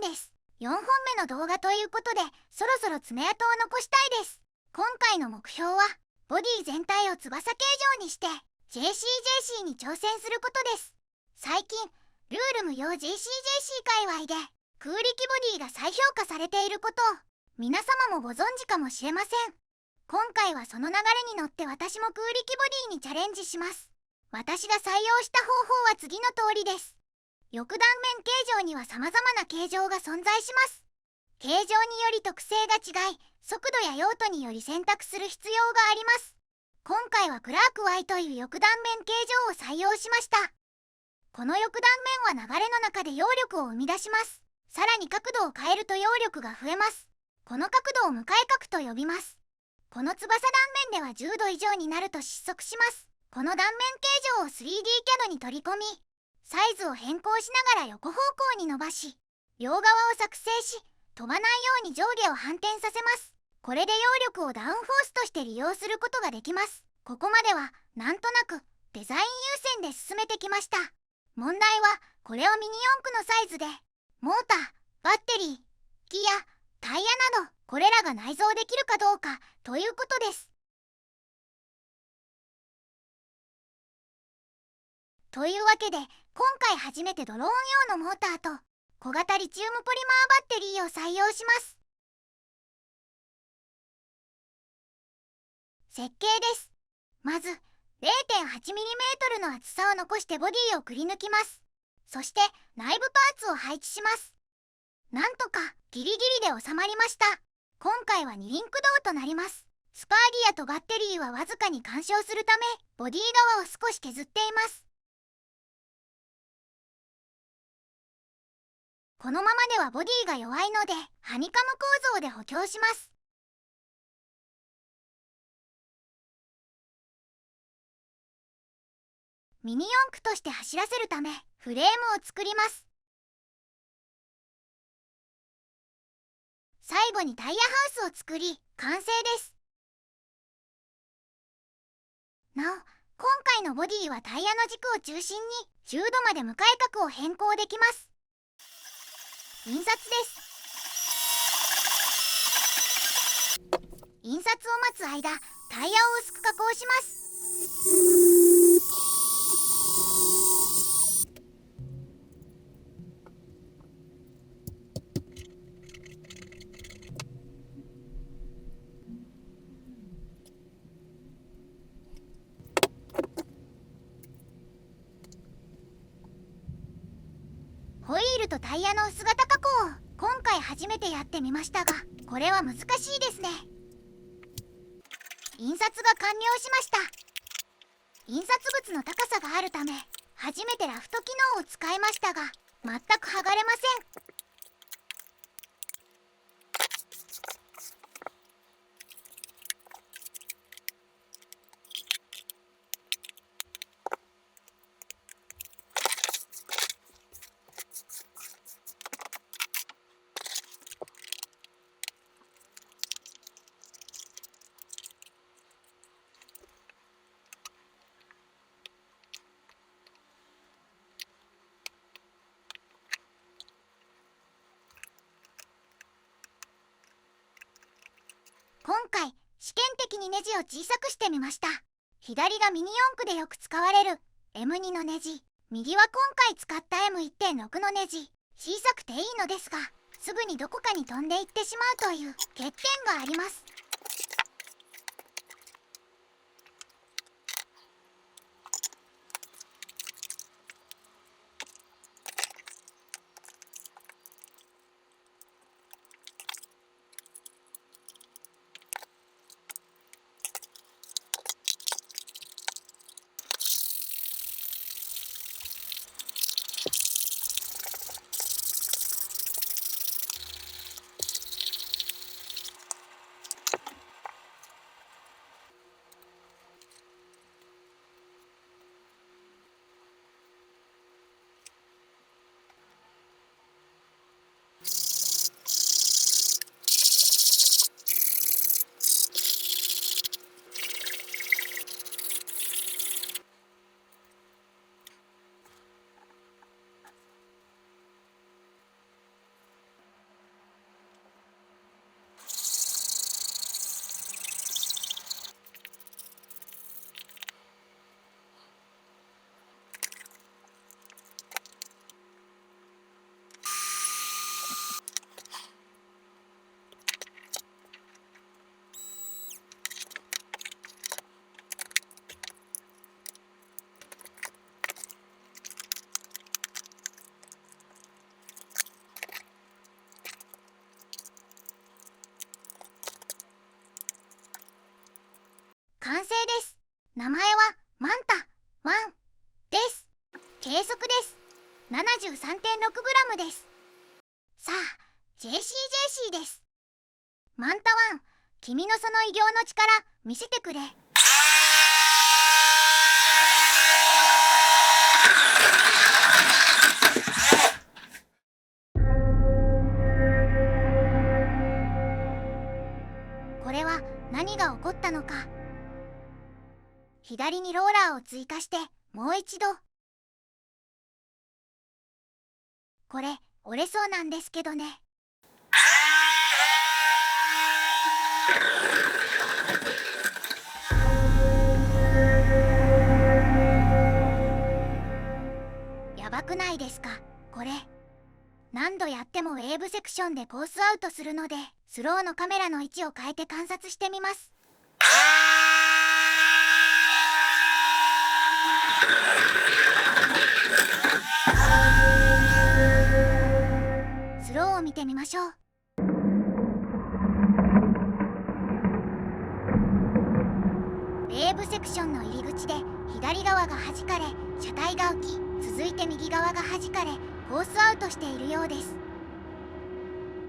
健です。4本目の動画ということで、そろそろ爪痕を残したいです。今回の目標は、ボディ全体を翼形状にして、JCJC に挑戦することです。最近、ルール無用 JCJC 界隈で、空力ボディが再評価されていることを、皆様もご存知かもしれません。今回はその流れに乗って私も空力ボディにチャレンジします。私が採用した方法は次の通りです。翼断面形状には様々な形状が存在します。形状により特性が違い、速度や用途により選択する必要があります。今回はクラーク Y という翼断面形状を採用しました。この翼断面は流れの中で揚力を生み出します。さらに角度を変えると揚力が増えます。この角度を向かい角と呼びます。この翼断面では10度以上になると失速します。この断面形状を 3D キャドに取り込み、サイズを変更しながら横方向に伸ばし、両側を作成し、飛ばないように上下を反転させます。これで揚力をダウンフォースとして利用することができます。ここまではなんとなくデザイン優先で進めてきました。問題はこれをミニ四駆のサイズで、モーター、バッテリー、ギア、タイヤなどこれらが内蔵できるかどうかということです。というわけで今回初めてドローン用のモーターと小型リチウムポリマーバッテリーを採用します。設計です。まず 0.8mm の厚さを残してボディをくり抜きます。そして内部パーツを配置します。なんとかギリギリで収まりました。今回は二輪駆動となります。スパーギアとバッテリーはわずかに干渉するためボディ側を少し削っています。このままではボディが弱いのでハニカム構造で補強します。ミニ四駆として走らせるためフレームを作ります。最後にタイヤハウスを作り完成です。なお、今回のボディはタイヤの軸を中心に10度まで向かい角を変更できます。印刷です。印刷を待つ間、タイヤを薄く加工します。ホイールとタイヤの薄型加工を今回初めてやってみましたが、これは難しいですね。印刷が完了しました。印刷物の高さがあるため初めてラフト機能を使いましたが全く剥がれません。今回試験的にネジを小さくしてみました。左がミニ四駆でよく使われる M2 のネジ、右は今回使った M1.6 のネジ。小さくていいのですがすぐにどこかに飛んでいってしまうという欠点があります。完成です。名前はマンタワンです。計測です。73.6g です。さあ JCJC です。マンタワン、君のその異形の力見せてくれ。これは何が起こったのか。左にローラーを追加してもう一度。これ折れそうなんですけどね。やばくないですかこれ。何度やってもウェーブセクションでコースアウトするので、スローのカメラの位置を変えて観察してみます。スローを見てみましょう。ウェーブセクションの入り口で左側が弾かれ、車体が浮き、続いて右側が弾かれ、コースアウトしているようです。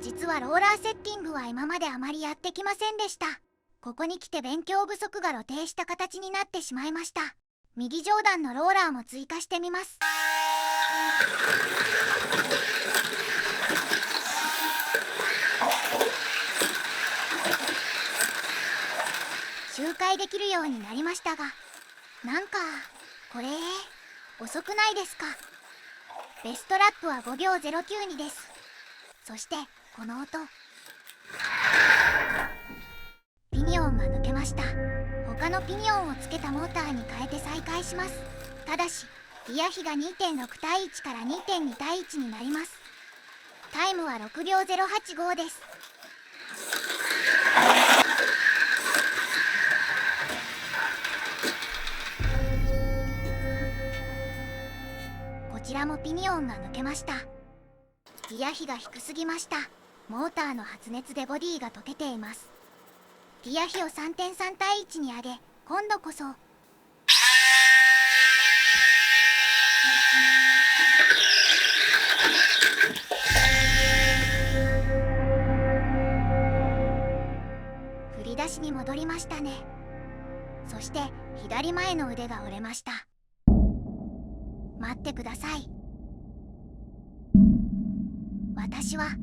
実はローラーセッティングは今まであまりやってきませんでした。ここに来て勉強不足が露呈した形になってしまいました。右上段のローラーも追加してみます。周回できるようになりましたが、なんかこれ遅くないですか。ベストラップは5秒092です。そしてこの音、ピニオンが抜けました。他のピニオンをつけたモーターに変えて再開します。ただしリア比が 2.6 対1から 2.2 対1になります。タイムは6秒085です。こちらもピニオンが抜けました。リア比が低すぎました。モーターの発熱でボディが溶けています。リア比を 3.3 対1に上げ、今度こそ振り出しに戻りましたね。そして左前の腕が折れました。待ってください。私は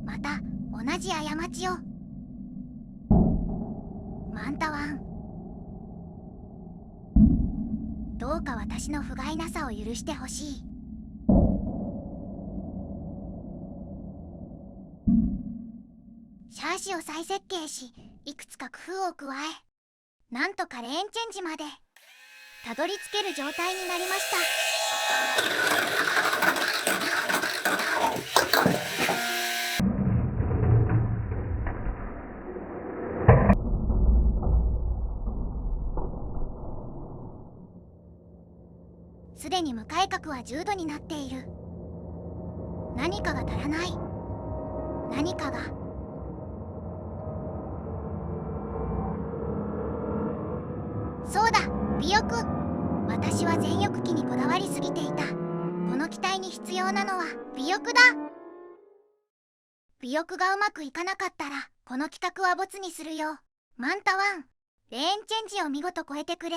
また同じ過ちを。マンタワン、どうか私の不甲斐なさを許してほしい。シャーシを再設計し、いくつか工夫を加え、なんとかレーンチェンジまでたどり着ける状態になりました。すでに向かい角は10度になっている。何かが足らない。何かが。そうだ、尾翼。私は全翼機にこだわりすぎていた。この機体に必要なのは尾翼だ。尾翼がうまくいかなかったらこの企画はボツにするよ。マンタワン、レーンチェンジを見事超えてくれ。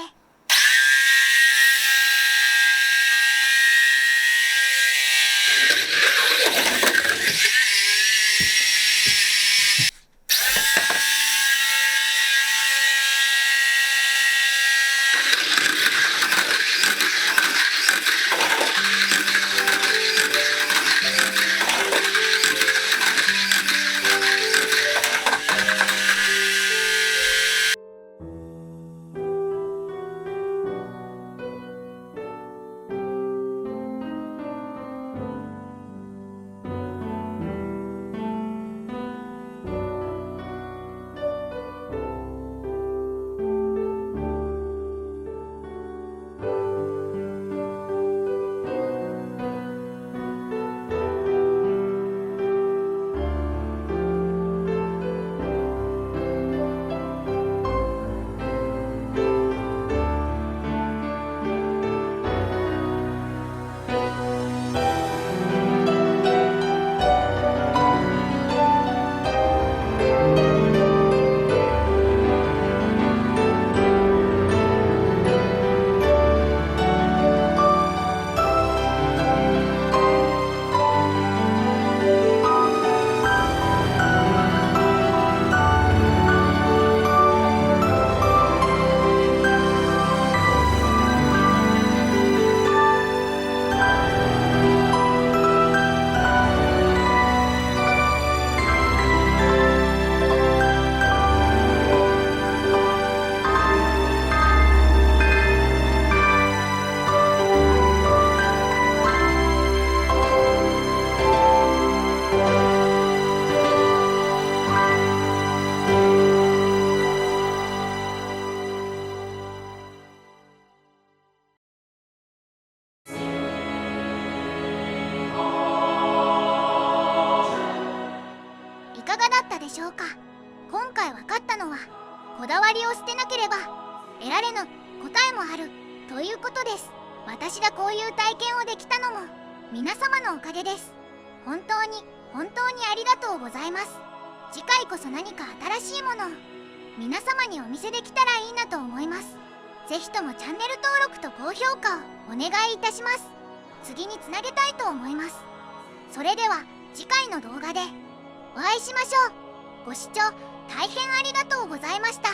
うか。今回分かったのは、こだわりを捨てなければ得られぬ答えもあるということです。私がこういう体験をできたのも皆様のおかげです。本当にありがとうございます。次回こそ何か新しいものを皆様にお見せできたらいいなと思います。ぜひともチャンネル登録と高評価をお願いいたします。次につなげたいと思います。それでは次回の動画でお会いしましょう。ご視聴大変ありがとうございました。